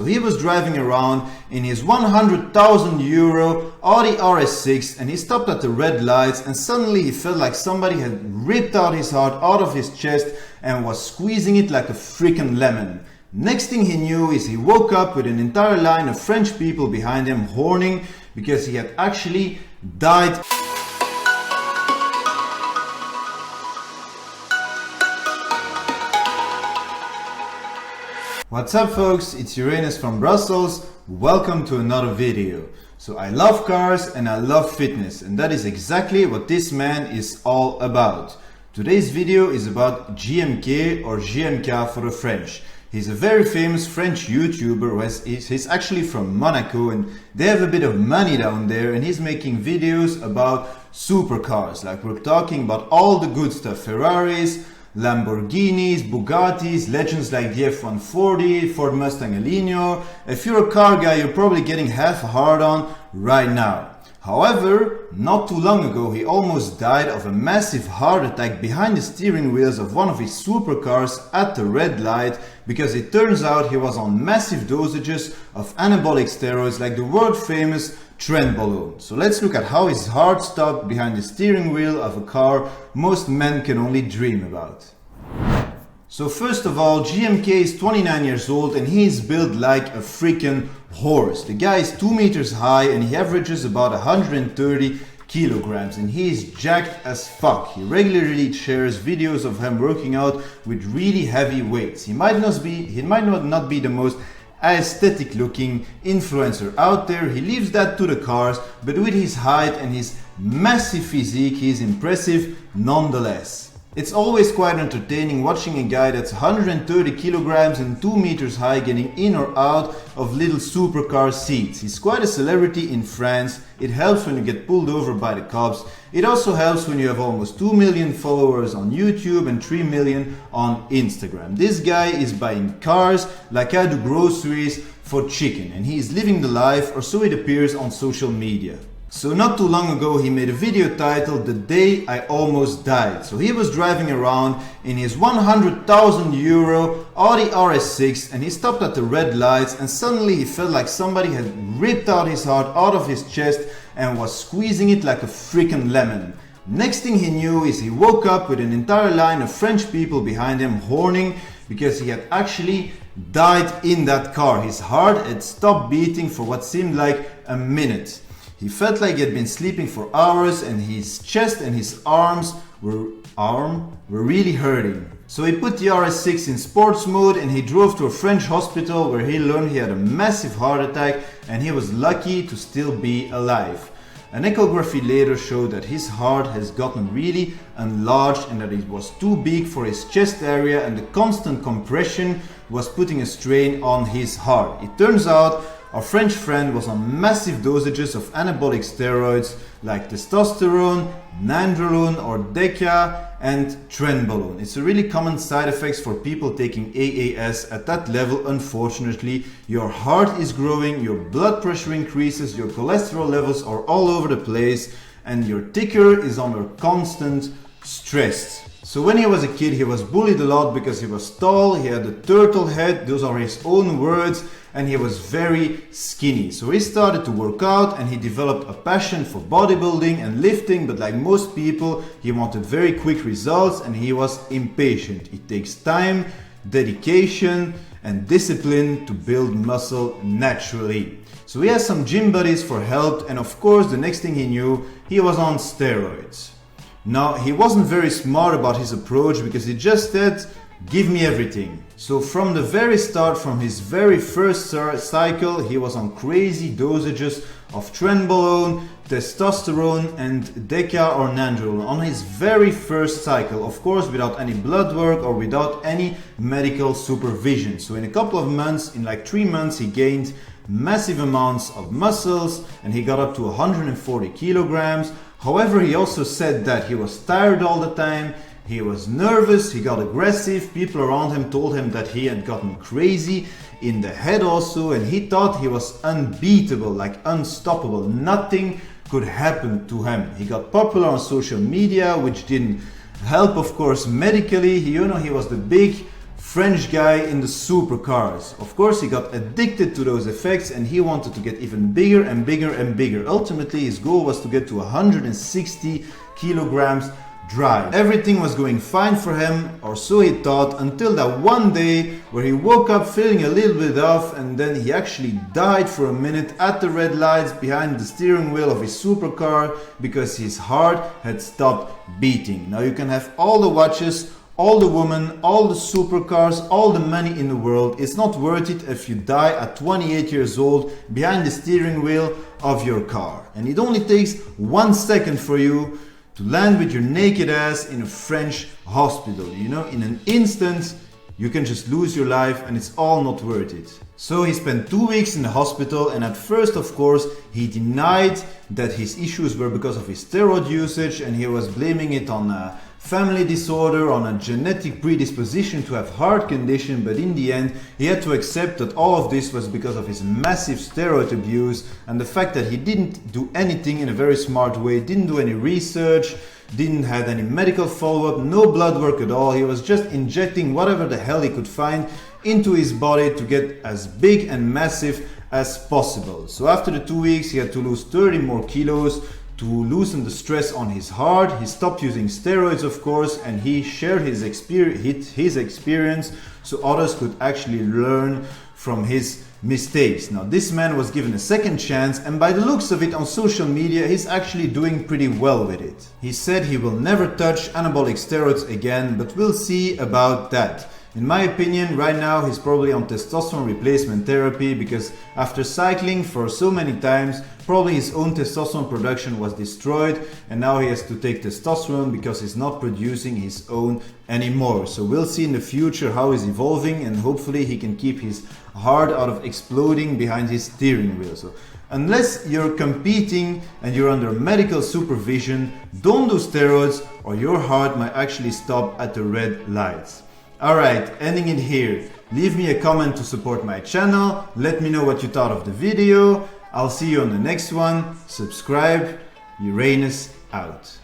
He was driving around in his 100,000 euro Audi RS6 and he stopped at the red lights, and suddenly he felt like somebody had ripped out his heart out of his chest and was squeezing it like a freaking lemon. Next thing he knew is he woke up with an entire line of French people behind him horning because he had actually died. What's up folks, it's Uranus from Brussels. Welcome to another video. So I love cars and I love fitness, and that is exactly what this man is all about. Today's video is about GMK or GMK for the French. He's a very famous French YouTuber. He's actually from Monaco and they have a bit of money down there, and he's making videos about supercars. Like, we're talking about all the good stuff: Ferraris, Lamborghinis, Bugattis, legends like the F-140, Ford Mustang Aligno. If you're a car guy, you're probably getting half a hard on right now. However, not too long ago, he almost died of a massive heart attack behind the steering wheels of one of his supercars at the red light, because it turns out he was on massive dosages of anabolic steroids like the world famous Trenbolone. So let's look at how his heart stopped behind the steering wheel of a car most men can only dream about. So first of all, GMK is 29 years old and he is built like a freaking horse. The guy is 2 meters high and he averages about 130 kilograms, and he is jacked as fuck. He regularly shares videos of him working out with really heavy weights. He might not be the most aesthetic looking influencer out there. He leaves that to the cars, but with his height and his massive physique, he is impressive nonetheless. It's always quite entertaining watching a guy that's 130 kilograms and 2 meters high getting in or out of little supercar seats. He's quite a celebrity in France. It helps when you get pulled over by the cops. It also helps when you have almost 2 million followers on YouTube and 3 million on Instagram. This guy is buying cars like I do groceries for chicken, and he is living the life, or so it appears on social media. So not too long ago he made a video titled "The Day I Almost Died." So he was driving around in his 100,000 euro Audi RS6 and he stopped at the red lights, and suddenly he felt like somebody had ripped out his heart out of his chest and was squeezing it like a freaking lemon. Next thing he knew is he woke up with an entire line of French people behind him horning because he had actually died in that car. His heart had stopped beating for what seemed like a minute. He felt like he had been sleeping for hours and his chest and his arms were really hurting. So he put the RS6 in sports mode and he drove to a French hospital where he learned he had a massive heart attack and he was lucky to still be alive. An echography later showed that his heart has gotten really enlarged and that it was too big for his chest area, and the constant compression was putting a strain on his heart. It turns out our French friend was on massive dosages of anabolic steroids like testosterone, nandrolone or deca, and trenbolone. It's a really common side effect for people taking AAS. At that level, unfortunately, your heart is growing, your blood pressure increases, your cholesterol levels are all over the place, and your ticker is under constant stress. So when he was a kid, he was bullied a lot because he was tall, he had a turtle head, those are his own words, and he was very skinny. So he started to work out and he developed a passion for bodybuilding and lifting, but like most people, he wanted very quick results and he was impatient. It takes time, dedication, and discipline to build muscle naturally. So he has some gym buddies for help, and of course, the next thing he knew, he was on steroids. Now, he wasn't very smart about his approach because he just said, "Give me everything." So from the very start, from his very first cycle, he was on crazy dosages of trenbolone, testosterone, and deca or nandrolone on his very first cycle, of course without any blood work or without any medical supervision. So in a couple of months, in like 3 months, he gained massive amounts of muscles and he got up to 140 kilograms. However, he also said that he was tired all the time, he was nervous, he got aggressive, people around him told him that he had gotten crazy in the head also, and he thought he was unbeatable, like unstoppable. Nothing could happen to him. He got popular on social media, which didn't help, of course, medically. He was the big French guy in the supercars. Of course, he got addicted to those effects and he wanted to get even bigger and bigger and bigger. Ultimately, his goal was to get to 160 kilograms dry. Everything was going fine for him, or so he thought, until that one day where he woke up feeling a little bit off, and then he actually died for a minute at the red lights behind the steering wheel of his supercar because his heart had stopped beating. Now you can have all the watches, all the women, all the supercars, all the money in the world. It's not worth it if you die at 28 years old behind the steering wheel of your car. And it only takes 1 second for you to land with your naked ass in a French hospital. You know, in an instant, you can just lose your life and it's all not worth it. So he spent 2 weeks in the hospital, and at first, of course, he denied that his issues were because of his steroid usage, and he was blaming it on a family disorder, on a genetic predisposition to have heart condition. But in the end, he had to accept that all of this was because of his massive steroid abuse and the fact that he didn't do anything in a very smart way, didn't do any research, didn't have any medical follow-up, no blood work at all. He was just injecting whatever the hell he could find into his body to get as big and massive as possible. So after the 2 weeks, he had to lose 30 more kilos to loosen the stress on his heart. He stopped using steroids, of course, and he shared his experience so others could actually learn from his mistakes. Now, this man was given a second chance, and by the looks of it on social media, he's actually doing pretty well with it. He said he will never touch anabolic steroids again, but we'll see about that. In my opinion, right now he's probably on testosterone replacement therapy because after cycling for so many times, probably his own testosterone production was destroyed, and now he has to take testosterone because he's not producing his own anymore. So we'll see in the future how he's evolving, and hopefully he can keep his heart out of exploding behind his steering wheel. So unless you're competing and you're under medical supervision, don't do steroids or your heart might actually stop at the red lights. Alright, ending it here. Leave me a comment to support my channel. Let me know what you thought of the video. I'll see you on the next one. Subscribe. Uranus out.